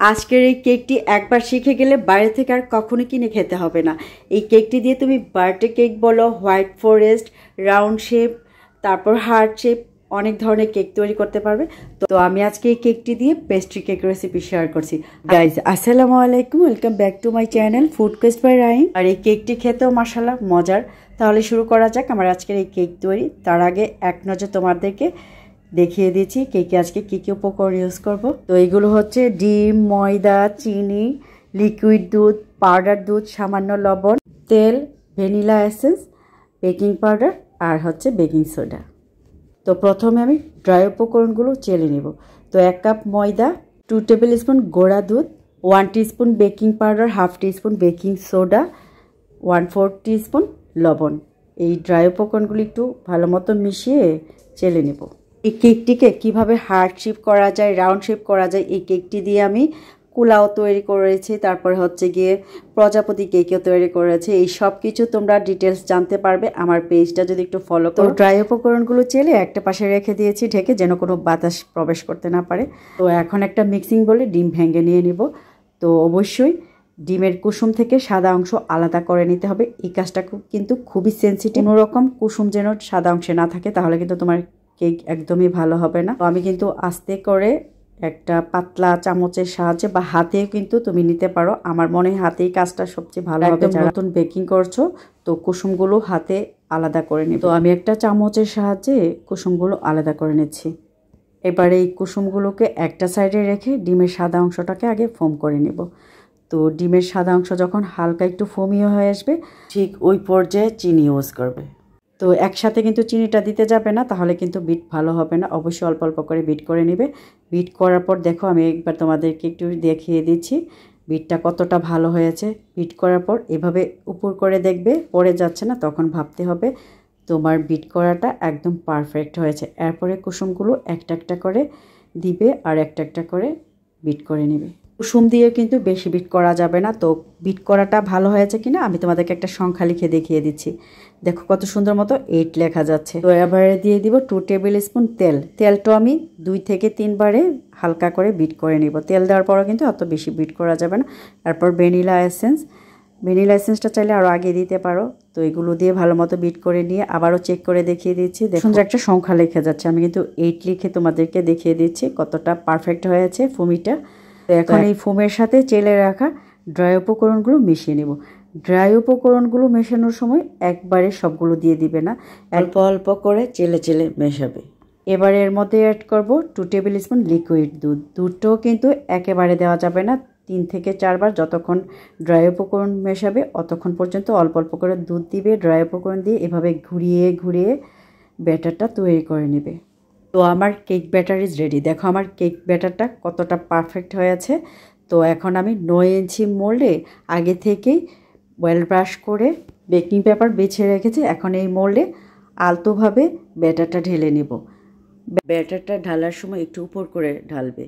আজকের এই কেকটি একবার শিখে গেলে বাইরে থেকে আর কখনো কিনে খেতে হবে না। এই কেকটি দিয়ে তুমি বার্থডে কেক বলো, হোয়াইট ফরেস্ট, রাউন্ড শেপ, তারপর হার্ট শেপ, অনেক ধরনের কেক তৈরি করতে পারবে। তো আমি আজকে এই কেকটি দিয়ে পেস্ট্রি কেক রেসিপি শেয়ার করছি। গাইজ আসসালামু আলাইকুম, welcome back to my channel food quest by Rahim. আর এই কেকটি খেতেও মাশাআল্লাহ মজার। তাহলে শুরু করা যাক আমার আজকের এই কেক তৈরি। তার আগে এক নজর তোমাদেরকে দেখিয়ে দিচ্ছি কেকে আজকে কী কী উপকরণ ইউজ করব। তো এইগুলো হচ্ছে ডিম, ময়দা, চিনি, লিকুইড দুধ, পাউডার দুধ, সামান্য লবণ, তেল, ভ্যানিলা এসেন্স, বেকিং পাউডার আর হচ্ছে বেকিং সোডা। তো প্রথমে আমি ড্রাই উপকরণগুলো চেলে নেব। তো 1 কাপ ময়দা, 2 টেবিল স্পুন গোড়া দুধ, 1 teaspoon baking powder, half teaspoon baking soda, 1/4 teaspoon লবণ। এই ড্রাই উপকরণগুলো একটু ভালো মতো মিশিয়ে চেলে নেব। এই কেকটিকে কীভাবে হার্ট শেপ করা যায়, রাউন্ড শেপ করা যায়, এই কেকটি দিয়ে আমি কুলাও তৈরি করেছি, তারপরে হচ্ছে গিয়ে প্রজাপতি কেকও তৈরি করেছি। এই সব কিছু তোমরা ডিটেলস জানতে পারবে আমার পেজটা যদি একটু ফলো করো। ড্রাই উপকরণগুলো চেলে একটা পাশে রেখে দিয়েছি ঢেকে, যেন কোনো বাতাস প্রবেশ করতে না পারে। তো এখন একটা মিক্সিং বলে ডিম ভেঙে নিয়ে নিব। তো অবশ্যই ডিমের কুসুম থেকে সাদা অংশ আলাদা করে নিতে হবে। এই কাজটা কিন্তু খুবই সেন্সিটিভ, কোনো রকম কুসুম যেন সাদা অংশে না থাকে, তাহলে কিন্তু তোমার কেক একদমই ভালো হবে না। তো আমি কিন্তু আস্তে করে একটা পাতলা চামচের সাহায্যে বা হাতেও কিন্তু তুমি নিতে পারো। আমার মনে হয় হাতেই কাজটা সবচেয়ে ভালো হবে। যারা নতুন বেকিং করছো তো কুসুমগুলো হাতে আলাদা করে নিব। তো আমি একটা চামচের সাহায্যে কুসুমগুলো আলাদা করে নিচ্ছি। এবারে এই কুসুমগুলোকে একটা সাইডে রেখে ডিমের সাদা অংশটাকে আগে ফোম করে নিব। তো ডিমের সাদা অংশ যখন হালকা একটু ফোমিয়ে হয়ে আসবে, ঠিক ওই পর্যায়ে চিনি ইউজ করবে। তো একসাথে কিন্তু চিনিটা দিতে যাবে না, তাহলে কিন্তু বিট ভালো হবে না। অবশ্যই অল্প অল্প করে বিট করে নেবে। বিট করার পর দেখো আমি একবার তোমাদেরকে একটু দেখিয়ে দিচ্ছি বিটটা কতটা ভালো হয়েছে। বিট করার পর এভাবে উপর করে দেখবে পড়ে যাচ্ছে না, তখন ভাবতে হবে তোমার বিট করাটা একদম পারফেক্ট হয়েছে। এরপরে কুসুমগুলো একটা একটা করে দিবে আর একটা একটা করে বিট করে নেবে। কুসুম দিয়ে কিন্তু বেশি বিট করা যাবে না। তো বিট করাটা ভালো হয়েছে কিনা আমি তোমাদেরকে একটা সংখ্যা লিখে দেখিয়ে দিচ্ছি। দেখো কত সুন্দর মতো 8 লেখা যাচ্ছে। তো এবারে দিয়ে দিব 2 টেবিল স্পুন তেল। তেলটা আমি 2 থেকে 3 বারে হালকা করে বিট করে নিব। তেল দেওয়ার পরও কিন্তু অত বেশি বিট করা যাবে না। তারপর ভ্যানিলা এসেন্স, ভ্যানিলা এসেন্সটা চাইলে আরও আগে দিতে পারো। তো এগুলো দিয়ে ভালো মতো বিট করে নিয়ে আবারও চেক করে দেখিয়ে দিচ্ছি। দেখুন যে একটা সংখ্যা লেখা যাচ্ছে, আমি কিন্তু 8 লিখে তোমাদেরকে দেখিয়ে দিচ্ছি কতটা পারফেক্ট হয়েছে ফোমিটা। তো এখন এই ফোমের সাথে চেলে রাখা ড্রাই উপকরণগুলো মিশিয়ে নেব। ড্রাই উপকরণগুলো মেশানোর সময় একবারে সবগুলো দিয়ে দিবে না, অল্প অল্প করে চেলে চেলে মেশাবে। এবার এর মধ্যে অ্যাড করব 2 টেবিল স্পুন লিকুইড দুধ। দুধটাও কিন্তু একেবারে দেওয়া যাবে না, 3 থেকে 4 বার যতক্ষণ ড্রাই উপকরণ মেশাবে অতক্ষণ পর্যন্ত অল্প অল্প করে দুধ দিবে। ড্রাই উপকরণ দিয়ে এভাবে ঘুরিয়ে ঘুরিয়ে ব্যাটারটা তৈরি করে নেবে। তো আমার কেক ব্যাটার ইজ রেডি। দেখো আমার কেক ব্যাটারটা কতটা পারফেক্ট হয়েছে। তো এখন আমি 9 ইঞ্চি মোল্ডে আগে থেকেই ওয়েল ব্রাশ করে বেকিং পেপার বিছিয়ে রেখেছি। এখন এই মোল্ডে আলতোভাবে ব্যাটারটা ঢেলে নেব। ব্যাটারটা ঢালার সময় একটু উপর করে ঢালবে,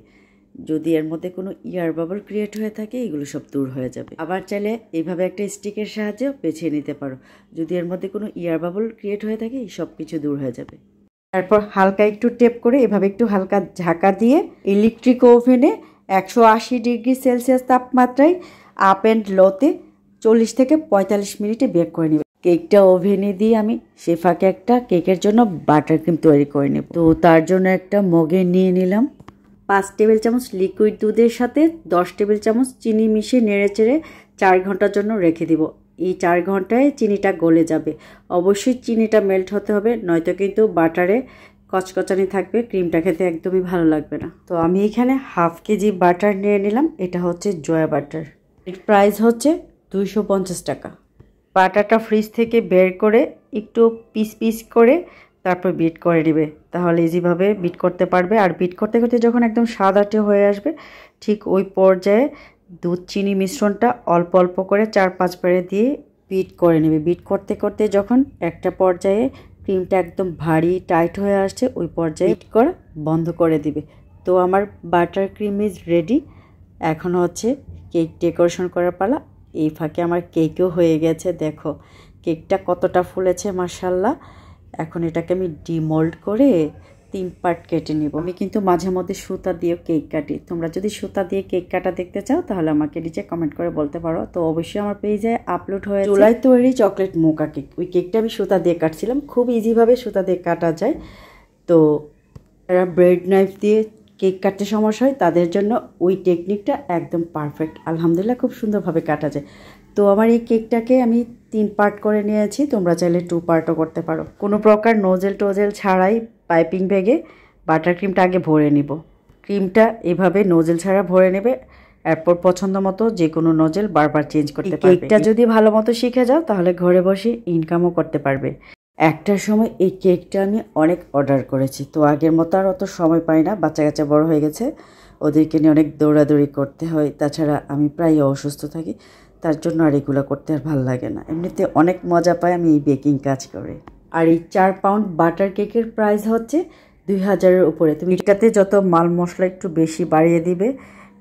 যদি এর মধ্যে কোনো এয়ার বাবল ক্রিয়েট হয়ে থাকে এগুলো সব দূর হয়ে যাবে। আবার চাইলে এইভাবে একটা স্টিকের সাহায্যেও পেঁচিয়ে নিতে পারো, যদি এর মধ্যে কোনো এয়ার বাবল ক্রিয়েট হয়ে থাকে এই সব কিছু দূর হয়ে যাবে। তারপর হালকা একটু টেপ করে এভাবে একটু হালকা ঢাকা দিয়ে ইলেকট্রিক ওভেনে 180 ডিগ্রি সেলসিয়াস তাপমাত্রায় আপ অ্যান্ড লোতে 40 থেকে 45 মিনিটে বেক করে নেবে। কেকটা ওভেনে দিয়ে আমি সে ফাঁকে একটা কেকের জন্য বাটার ক্রিম তৈরি করে নেব। তো তার জন্য একটা মগে নিয়ে নিলাম 5 টেবিল চামচ লিকুইড দুধের সাথে 10 টেবিল চামচ চিনি মিশিয়ে নেড়েচেড়ে 4 ঘন্টার জন্য রেখে দিব। এই 4 ঘন্টায় চিনিটা গলে যাবে। অবশ্যই চিনিটা মেল্ট হতে হবে, নয়তো কিন্তু বাটারে কচকচানি থাকবে, ক্রিমটা খেতে একদমই ভালো লাগবে না। তো আমি এখানে হাফ কেজি বাটার নিয়ে নিলাম। এটা হচ্ছে জয়া বাটার, এর প্রাইস হচ্ছে 250 টাকা। বাটারটা ফ্রিজ থেকে বের করে একটু পিস পিস করে তারপর বিট করে নেবে, তাহলে ইজিভাবে বিট করতে পারবে। আর বিট করতে করতে যখন একদম সাদাটে হয়ে আসবে ঠিক ওই পর্যায়ে দুধ চিনি মিশ্রণটা অল্প অল্প করে 4-5 বারে দিয়ে বিট করে নেবে। বিট করতে করতে যখন একটা পর্যায়ে ক্রিমটা একদম ভারী টাইট হয়ে আসছে ওই পর্যায়ে বিট করা বন্ধ করে দিবে। তো আমার বাটার ক্রিম ইজ রেডি। এখন হচ্ছে কেক ডেকোরেশন করার পালা। এই ফাঁকে আমার কেকও হয়ে গেছে। দেখো কেকটা কতটা ফুলেছে মাশাআল্লাহ। এখন এটাকে আমি ডিমোল্ড করে 3 পার্ট কেটে নিব। আমি কিন্তু মাঝে মধ্যে সুতা দিয়ে কেক কাটি। তোমরা যদি সুতা দিয়ে কেক কাটা দেখতে চাও তাহলে আমাকে নিচে কমেন্ট করে বলতে পারো। তো অবশ্যই আমার পেজে আপলোড হয়েছে চুলায় তৈরি চকলেট মোকা কেক। ওই কেকটা আমি সুতা দিয়ে কাটছিলাম, খুব ইজিভাবে সুতা দিয়ে কাটা যায়। তো যারা ব্রেড নাইফ দিয়ে কেক কাটতে সমস্যা হয় তাদের জন্য ওই টেকনিকটা একদম পারফেক্ট। আলহামদুলিল্লাহ খুব সুন্দরভাবে কাটা যায়। তো আমার এই কেকটাকে আমি 3 পার্ট করে নিয়েছি, তোমরা চাইলে 2 পার্টও করতে পারো। কোনো প্রকার নোজেল টোজেল ছাড়াই পাইপিং ব্যাগে বাটার ক্রিমটা আগে ভরে নিব। ক্রিমটা এভাবে নোজেল ছাড়া ভরে নেবে, এরপর পছন্দ মতো যে কোনো নোজেল বারবার চেঞ্জ করতে পারবে। কেকটা যদি ভালো মতো শিখে যাও তাহলে ঘরে বসে ইনকামও করতে পারবে। একটার সময় এই কেকটা আমি অনেক অর্ডার করেছি, তো আগের মতো আর অত সময় পাই না, বাচ্চা কাচ্চা বড় হয়ে গেছে, ওদেরকে নিয়ে অনেক দৌড়াদৌড়ি করতে হয়। তাছাড়া আমি প্রায় অসুস্থ থাকি, তার জন্য আর এগুলো করতে আর ভালো লাগে না। এমনিতে অনেক মজা পাই আমি এই বেকিং কাজ করে। আর এই 4 পাউন্ড বাটার কেকের প্রাইস হচ্ছে 2000-এর উপরে। তুমি এটাতে যত মাল মশলা একটু বেশি বাড়িয়ে দিবে,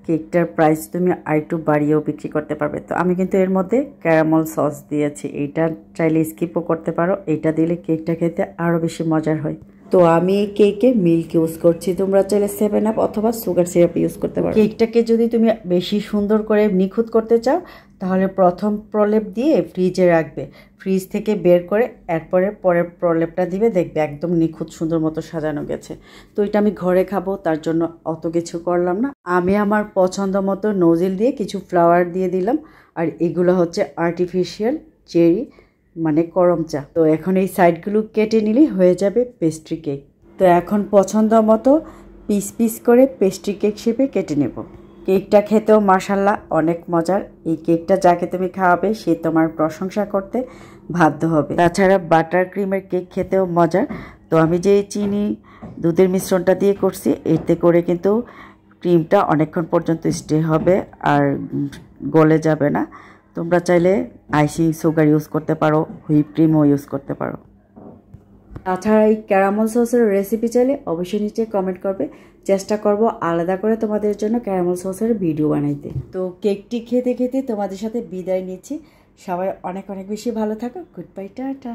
কেকটার প্রাইস তুমি আর একটু বাড়িয়েও বিক্রি করতে পারবে। তো আমি কিন্তু এর মধ্যে ক্যারামেল সস দিয়েছি, এইটা চাইলে স্কিপও করতে পারো। এইটা দিলে কেকটা খেতে আরও বেশি মজার হয়। তো আমি এই কেকে মিল্ক ইউজ করছি, তোমরা চাইলে 7 আপ অথবা সুগার সিরাপ ইউজ করতে পারো। কেকটাকে যদি তুমি বেশি সুন্দর করে নিখুঁত করতে চাও তাহলে প্রথম প্রলেপ দিয়ে ফ্রিজে রাখবে, ফ্রিজ থেকে বের করে এরপরে পরের প্রলেপটা দিবে, দেখবে একদম নিখুঁত সুন্দর মতো সাজানো গেছে। তো এটা আমি ঘরে খাবো, তার জন্য অত কিছু করলাম না। আমি আমার পছন্দ মতো নোজেল দিয়ে কিছু ফ্লাওয়ার দিয়ে দিলাম, আর এগুলো হচ্ছে আর্টিফিশিয়াল চেরি মানে করম চা। তো এখন এই সাইডগুলো কেটে নিলেই হয়ে যাবে পেস্ট্রি কেক। তো এখন পছন্দ মতো পিস পিস করে পেস্ট্রি কেক শেপে কেটে নেব। কেকটা খেতেও মাশাআল্লাহ অনেক মজার। এই কেকটা যাকে তুমি খাওয়াবে সে তোমার প্রশংসা করতে বাধ্য হবে। তাছাড়া বাটার ক্রিমের কেক খেতেও মজার। তো আমি যে চিনি দুধের মিশ্রণটা দিয়ে করছি, এতে করে কিন্তু ক্রিমটা অনেকক্ষণ পর্যন্ত স্টে হবে আর গলে যাবে না। তোমরা চাইলে আইসিং সুগার ইউজ করতে পারো, হুইপ ক্রিমও ইউজ করতে পারো। তাছাড়া এই ক্যারামেল সসের রেসিপি চাইলে অবশ্যই নিচে কমেন্ট করবে, চেষ্টা করব আলাদা করে তোমাদের জন্য ক্যারামেল সসের ভিডিও বানাইতে। তো কেকটি খেতে খেতে তোমাদের সাথে বিদায় নিচ্ছি। সবাই অনেক অনেক বেশি ভালো থাকো। Good bye, tata.